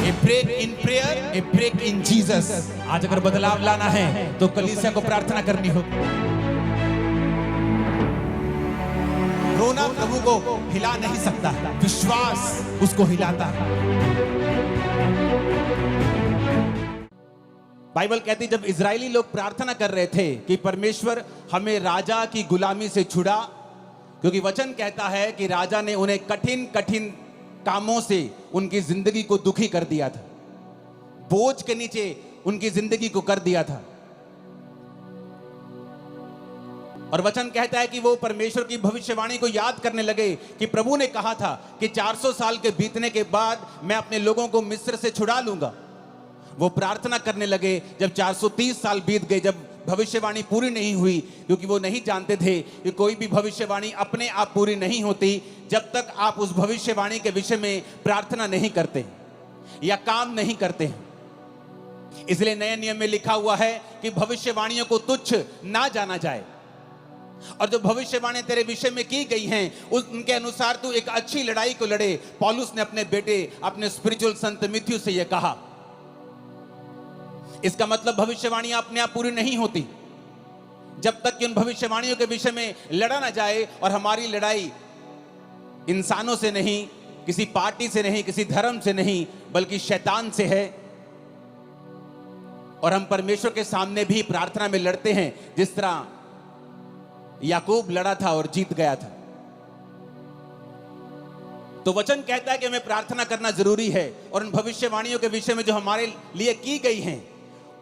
A break in prayer, a break in Jesus. आज अगर बदलाव लाना है तो कलीसिया को प्रार्थना करनी होगी। रोना प्रभु को हिला नहीं सकता, विश्वास उसको हिलाता है। बाइबल कहती जब इजरायली लोग प्रार्थना कर रहे थे कि परमेश्वर हमें राजा की गुलामी से छुड़ा, क्योंकि वचन कहता है कि राजा ने उन्हें कठिन कठिन कामों से उनकी जिंदगी को दुखी कर दिया था, बोझ के नीचे उनकी जिंदगी को कर दिया था। और वचन कहता है कि वो परमेश्वर की भविष्यवाणी को याद करने लगे कि प्रभु ने कहा था कि 400 साल के बीतने के बाद मैं अपने लोगों को मिस्र से छुड़ा लूंगा। वो प्रार्थना करने लगे जब 430 साल बीत गए, जब भविष्यवाणी पूरी नहीं हुई, क्योंकि वो नहीं जानते थे कि कोई भी भविष्यवाणी अपने आप पूरी नहीं होती जब तक आप उस भविष्यवाणी के विषय में प्रार्थना नहीं करते या काम नहीं करते। इसलिए नए नियम में लिखा हुआ है कि भविष्यवाणियों को तुच्छ ना जाना जाए, और जो भविष्यवाणी तेरे विषय में की गई हैं उनके अनुसार तू एक अच्छी लड़ाई को लड़े। पौलुस ने अपने बेटे, अपने स्पिरिचुअल संत मिथ्यू से यह कहा। इसका मतलब भविष्यवाणियां अपने आप पूरी नहीं होती जब तक कि उन भविष्यवाणियों के विषय में लड़ा ना जाए। और हमारी लड़ाई इंसानों से नहीं, किसी पार्टी से नहीं, किसी धर्म से नहीं, बल्कि शैतान से है। और हम परमेश्वर के सामने भी प्रार्थना में लड़ते हैं, जिस तरह याकूब लड़ा था और जीत गया था। तो वचन कहता है कि हमें प्रार्थना करना जरूरी है, और उन भविष्यवाणियों के विषय में जो हमारे लिए की गई हैं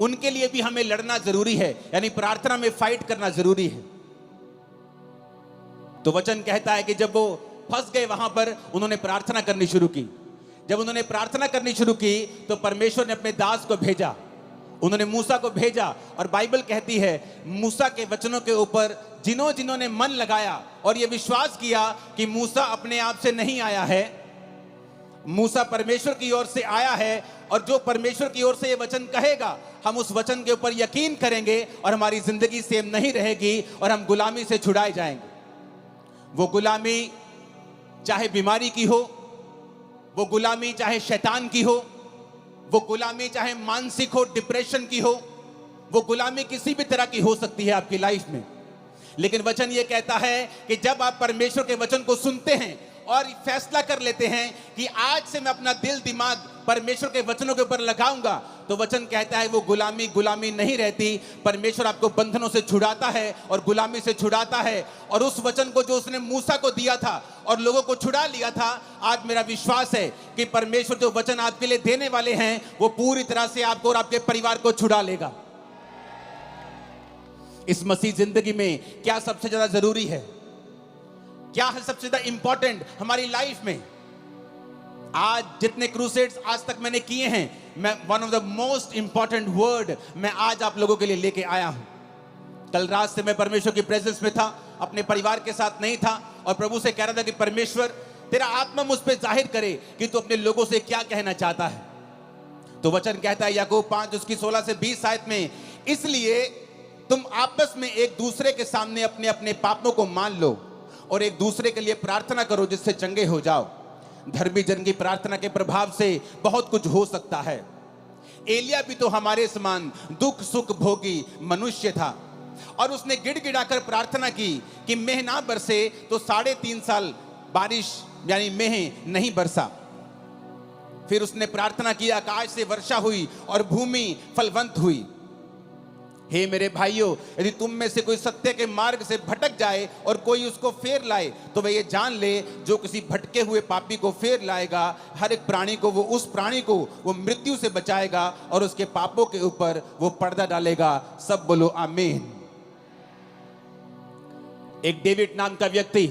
उनके लिए भी हमें लड़ना जरूरी है, यानी प्रार्थना में फाइट करना जरूरी है। तो वचन कहता है कि जब वो फंस गए वहां पर, उन्होंने प्रार्थना करनी शुरू की। जब उन्होंने प्रार्थना करनी शुरू की तो परमेश्वर ने अपने दास को भेजा, उन्होंने मूसा को भेजा। और बाइबल कहती है मूसा के वचनों के ऊपर जिन्होंने मन लगाया और यह विश्वास किया कि मूसा अपने आप से नहीं आया है, मूसा परमेश्वर की ओर से आया है, और जो परमेश्वर की ओर से ये वचन कहेगा हम उस वचन के ऊपर यकीन करेंगे और हमारी जिंदगी सेम नहीं रहेगी और हम गुलामी से छुड़ाए जाएंगे। वो गुलामी चाहे बीमारी की हो, वो गुलामी चाहे शैतान की हो, वो गुलामी चाहे मानसिक हो, डिप्रेशन की हो, वो गुलामी किसी भी तरह की हो सकती है आपकी लाइफ में। लेकिन वचन ये कहता है कि जब आप परमेश्वर के वचन को सुनते हैं और फैसला कर लेते हैं कि आज से मैं अपना दिल दिमाग परमेश्वर के वचनों के ऊपर लगाऊंगा, तो वचन कहता है वो गुलामी नहीं रहती। परमेश्वर आपको बंधनों से छुड़ाता है और गुलामी से छुड़ाता है। और उस वचन को जो उसने मूसा को दिया था और लोगों को छुड़ा लिया था, आज मेरा विश्वास है कि परमेश्वर जो वचन आपके लिए देने वाले हैं वो पूरी तरह से आपको और आपके परिवार को छुड़ा लेगा। इस मसीह जिंदगी में क्या सबसे ज्यादा जरूरी है, क्या है सबसे ज्यादा इंपॉर्टेंट हमारी लाइफ में? आज जितने क्रूसेड्स आज तक मैंने किए हैं, मैं one of the most important word मैं आज आप लोगों के लिए लेके आया हूं। कल रात से मैं परमेश्वर की प्रेजेंस में था, अपने परिवार के साथ नहीं था, और प्रभु से कह रहा था कि परमेश्वर तेरा आत्मा मुझ पे जाहिर करे कि तू अपने लोगों से क्या कहना चाहता है। तो वचन कहता है याकूब 5 उसकी 16 से 20 आयत में, इसलिए तुम आपस में एक दूसरे के सामने अपने अपने पापों को मान लो और एक दूसरे के लिए प्रार्थना करो जिससे चंगे हो जाओ। धर्मी जन की प्रार्थना के प्रभाव से बहुत कुछ हो सकता है। एलिया भी तो हमारे समान दुख सुख भोगी मनुष्य था, और उसने गिड़गिड़ाकर प्रार्थना की कि मेह ना बरसे, तो 3.5 साल बारिश यानी मेह नहीं बरसा। फिर उसने प्रार्थना की, आकाश से वर्षा हुई और भूमि फलवंत हुई। हे मेरे भाइयों, यदि तुम में से कोई सत्य के मार्ग से भटक जाए और कोई उसको फेर लाए, तो वह ये जान ले जो किसी भटके हुए पापी को फेर लाएगा, हर एक प्राणी को उस प्राणी को वो मृत्यु से बचाएगा और उसके पापों के ऊपर वो पर्दा डालेगा। सब बोलो आमीन। एक डेविड नाम का व्यक्ति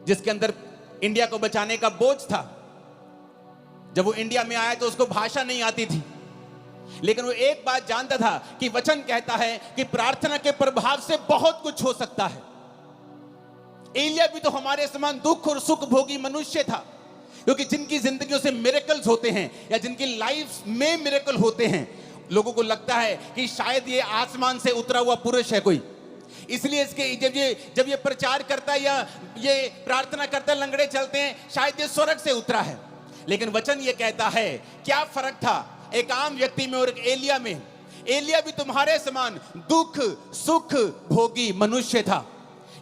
जिसके अंदर इंडिया को बचाने का बोझ था, जब वो इंडिया में आया तो उसको भाषा नहीं आती थी, लेकिन वो एक बात जानता था कि वचन कहता है कि प्रार्थना के प्रभाव से बहुत कुछ हो सकता है। एलिया भी तो हमारे समान दुख और सुख भोगी मनुष्य था, क्योंकि जिनकी जिंदगियों से मिरेकल्स होते हैं या जिनकी लाइफ में मिरेकल होते हैं, लोगों को लगता है कि शायद ये आसमान से उतरा हुआ पुरुष है कोई, इसलिए इसके जब ये प्रचार करता है या ये प्रार्थना करता है, लंगड़े चलते हैं, शायद ये स्वर्ग से उतरा है। लेकिन वचन ये कहता है क्या फर्क था एक आम व्यक्ति में और एक एलिया में। एलिया भी तुम्हारे समान दुख सुख भोगी मनुष्य था,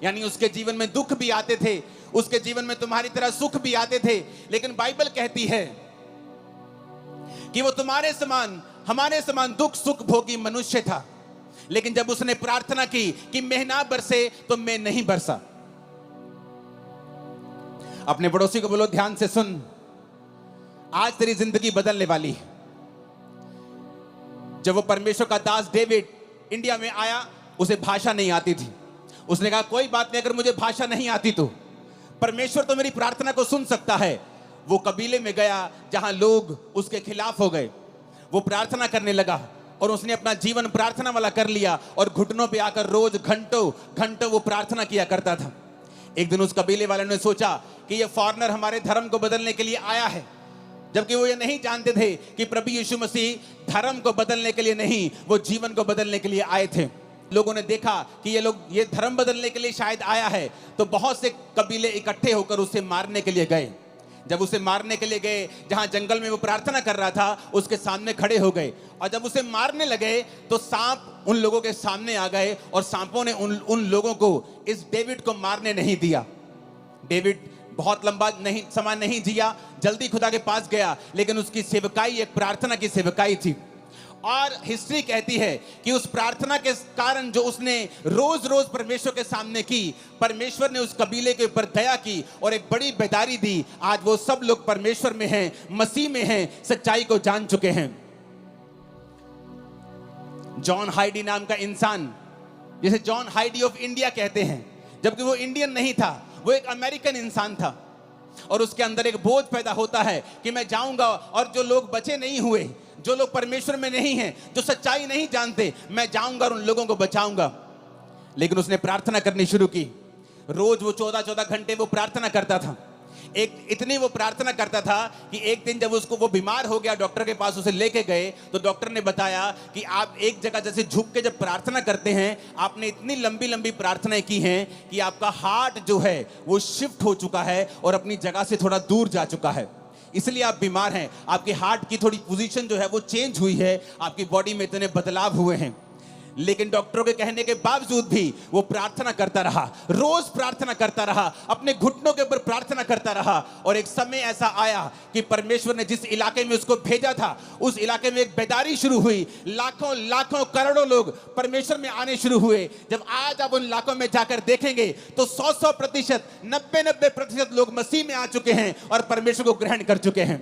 यानी उसके जीवन में दुख भी आते थे, उसके जीवन में तुम्हारी तरह सुख भी आते थे, लेकिन बाइबल कहती है कि वो तुम्हारे समान हमारे समान दुख सुख भोगी मनुष्य था। लेकिन जब उसने प्रार्थना की कि मैं ना बरसे, तो मैं नहीं बरसा। अपने पड़ोसी को बोलो ध्यान से सुन, आज तेरी जिंदगी बदलने वाली है। जब वो परमेश्वर का दास डेविड इंडिया में आया, उसे भाषा नहीं आती थी। उसने कहा कोई बात नहीं, अगर मुझे भाषा नहीं आती तो परमेश्वर तो मेरी प्रार्थना को सुन सकता है। वो कबीले में गया जहां लोग उसके खिलाफ हो गए, वो प्रार्थना करने लगा और उसने अपना जीवन प्रार्थना वाला कर लिया और घुटनों पे आकर रोज घंटों घंटों वो प्रार्थना किया करता था। एक दिन उस कबीले वाले ने सोचा कि ये फॉरेनर हमारे धर्म को बदलने के लिए आया है, जबकि वो ये नहीं जानते थे कि प्रभु यीशु मसीह धर्म को बदलने के लिए नहीं, वो जीवन को बदलने के लिए आए थे। लोगों ने देखा कि ये धर्म बदलने के लिए शायद आया है, तो बहुत से कबीले इकट्ठे होकर उसे मारने के लिए गए। जब उसे मारने के लिए गए, जहां जंगल में वो प्रार्थना कर रहा था, उसके सामने खड़े हो गए और जब उसे मारने लगे तो सांप उन लोगों के सामने आ गए और सांपों ने उन लोगों को इस डेविड को मारने नहीं दिया। डेविड बहुत लंबा समय नहीं जिया, जल्दी खुदा के पास गया, लेकिन उसकी सेवकाई एक प्रार्थना की सेवकाई थी। और हिस्ट्री कहती है कि उस प्रार्थना के कारण जो उसने रोज रोज परमेश्वर के सामने की, परमेश्वर ने उस कबीले के ऊपर दया की और एक बड़ी बेदारी दी। आज वो सब लोग परमेश्वर में हैं, मसीह में हैं, सच्चाई को जान चुके हैं। जॉन हाइडी नाम का इंसान, जिसे जॉन हाइडी ऑफ इंडिया कहते हैं, जबकि वो इंडियन नहीं था, वो एक अमेरिकन इंसान था। और उसके अंदर एक बोझ पैदा होता है कि मैं जाऊंगा और जो लोग बचे नहीं हुए, जो लोग परमेश्वर में नहीं हैं, जो सच्चाई नहीं जानते, मैं जाऊंगा और उन लोगों को बचाऊंगा। लेकिन उसने प्रार्थना करनी शुरू की। रोज वो 14-14 घंटे वो प्रार्थना करता था। इतनी वो प्रार्थना करता था कि एक दिन जब वो बीमार हो गया, डॉक्टर के पास उसे लेके गए, तो डॉक्टर ने बताया कि आप एक जगह जैसे झुक के जब प्रार्थना करते हैं, आपने इतनी लंबी लंबी प्रार्थनाएं की हैं कि आपका हार्ट जो है वो शिफ्ट हो चुका है और अपनी जगह से थोड़ा दूर जा चुका है, इसलिए आप बीमार हैं। आपके हार्ट की थोड़ी पोजीशन जो है वो चेंज हुई है, आपकी बॉडी में इतने बदलाव हुए हैं। लेकिन डॉक्टरों के कहने के बावजूद भी वो प्रार्थना करता रहा, रोज प्रार्थना करता रहा, अपने घुटनों के ऊपर प्रार्थना करता रहा। और एक समय ऐसा आया कि परमेश्वर ने जिस इलाके में उसको भेजा था, उस इलाके में एक बेदारी शुरू हुई। लाखों लाखों करोड़ों लोग परमेश्वर में आने शुरू हुए। जब आज आप उन इलाकों में जाकर देखेंगे तो 100%, 90% लोग मसीह में आ चुके हैं और परमेश्वर को ग्रहण कर चुके हैं।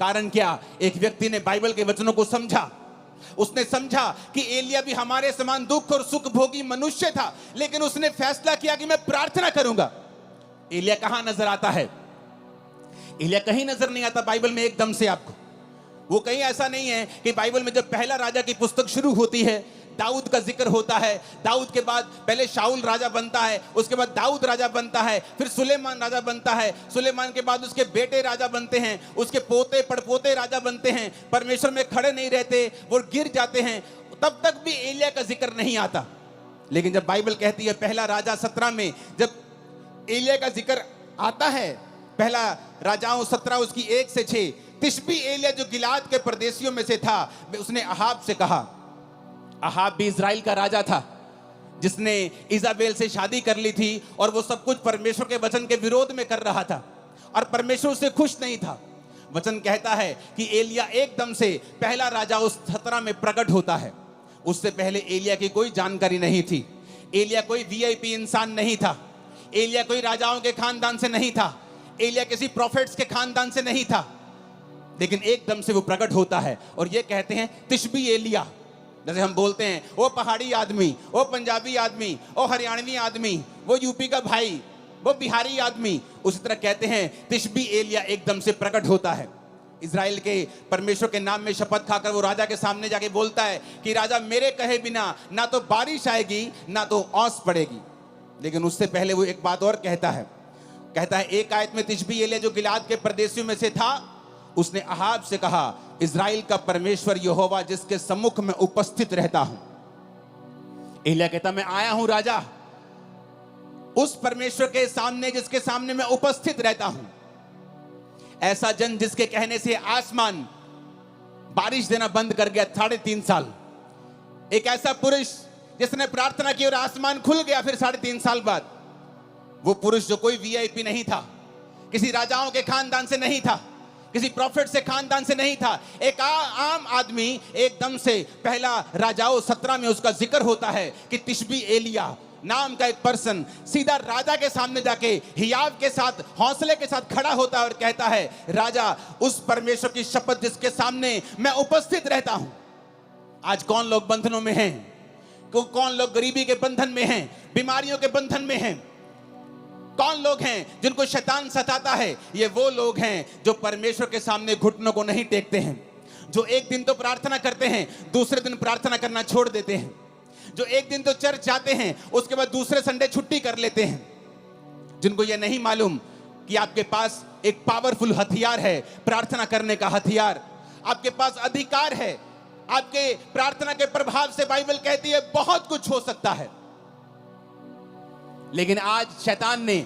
कारण क्या? एक व्यक्ति ने बाइबल के वचनों को समझा। उसने समझा कि एलिया भी हमारे समान दुख और सुख भोगी मनुष्य था, लेकिन उसने फैसला किया कि मैं प्रार्थना करूंगा। एलिया कहां नजर आता है? एलिया कहीं नजर नहीं आता बाइबल में एकदम से आपको। वो कहीं ऐसा नहीं है कि बाइबल में जब पहला राजा की पुस्तक शुरू होती है, दाऊद का जिक्र होता है, दाऊद के बाद पहले शाऊल राजा बनता है, उसके बाद दाऊद राजा बनता है, फिर सुलेमान राजा बनता है, सुलेमान के बाद उसके बेटे राजा बनते हैं, उसके पोते पड़पोते राजा बनते हैं, परमेश्वर में खड़े नहीं रहते, वो गिर जाते हैं। तब तक भी एलिया का जिक्र नहीं आता। लेकिन जब बाइबल कहती है पहला राजा 17 में जब एलिया का जिक्र आता है, पहला राजाओं 17 उसकी 1 से 6, तिशबी एलिया जो गिलाद के परदेशियों में से था, उसने अहाब से कहा। अहाब भी इजराइल का राजा था जिसने इजाबेल से शादी कर ली थी और वो सब कुछ परमेश्वर के वचन के विरोध में कर रहा था और परमेश्वर उससे खुश नहीं था। वचन कहता है कि एलिया एकदम से पहला राजा उस 17 में प्रकट होता है। उससे पहले एलिया की कोई जानकारी नहीं थी। एलिया कोई वीआईपी इंसान नहीं था। एलिया कोई राजाओं के खानदान से नहीं था। एलिया किसी प्रॉफिट्स के खानदान से नहीं था। लेकिन एकदम से वो प्रकट होता है और ये कहते हैं तिशबी एलिया। जैसे हम बोलते हैं वो पहाड़ी आदमी, वो पंजाबी आदमी, वो हरियाणवी आदमी, वो यूपी का भाई, वो बिहारी आदमी, उसी तरह कहते हैं तिशबी एलिया एकदम से प्रकट होता है। इजराइल के परमेश्वर के नाम में शपथ खाकर वो राजा के सामने जाके बोलता है कि राजा मेरे कहे बिना ना तो बारिश आएगी ना तो ओस पड़ेगी। लेकिन उससे पहले वो एक बात और कहता है एक आयत में तिशबी एलिया जो गिलाद के परदेशियों में से था, उसने अहाब से कहा इजराइल का परमेश्वर यहोवा जिसके सम्मुख में उपस्थित रहता हूं। एलिया कहता मैं आया हूं राजा, उस परमेश्वर के सामने जिसके सामने मैं उपस्थित रहता हूं। ऐसा जन जिसके कहने से आसमान बारिश देना बंद कर गया 3.5 साल। एक ऐसा पुरुष जिसने प्रार्थना की और आसमान खुल गया फिर 3.5 साल बाद। वो पुरुष जो कोई वीआईपी नहीं था, किसी राजाओं के खानदान से नहीं था, किसी प्रॉफिट से खानदान से नहीं था, एक आम आदमी। एकदम से पहला राजाओं 17 में उसका जिक्र होता है कि तिशबी एलिया नाम का एक पर्सन सीधा राजा के सामने जाके हियाव के साथ हौसले के साथ खड़ा होता है और कहता है, राजा उस परमेश्वर की शपथ जिसके सामने मैं उपस्थित रहता हूं। आज कौन लोग बंधनों में हैं? कौन लोग गरीबी के बंधन में हैं, बीमारियों के बंधन में हैं? कौन लोग हैं जिनको शैतान सताता है? ये वो लोग हैं जो परमेश्वर के सामने घुटनों को नहीं टेकते हैं, जो एक दिन तो प्रार्थना करते हैं, दूसरे दिन प्रार्थना करना छोड़ देते हैं, जो एक दिन तो चर्च जाते हैं, उसके बाद दूसरे संडे छुट्टी कर लेते हैं, जिनको ये नहीं मालूम कि आपके पास एक पावरफुल हथियार है, प्रार्थना करने का हथियार। आपके पास अधिकार है, आपके प्रार्थना के प्रभाव से बाइबल कहती है बहुत कुछ हो सकता है। लेकिन आज शैतान ने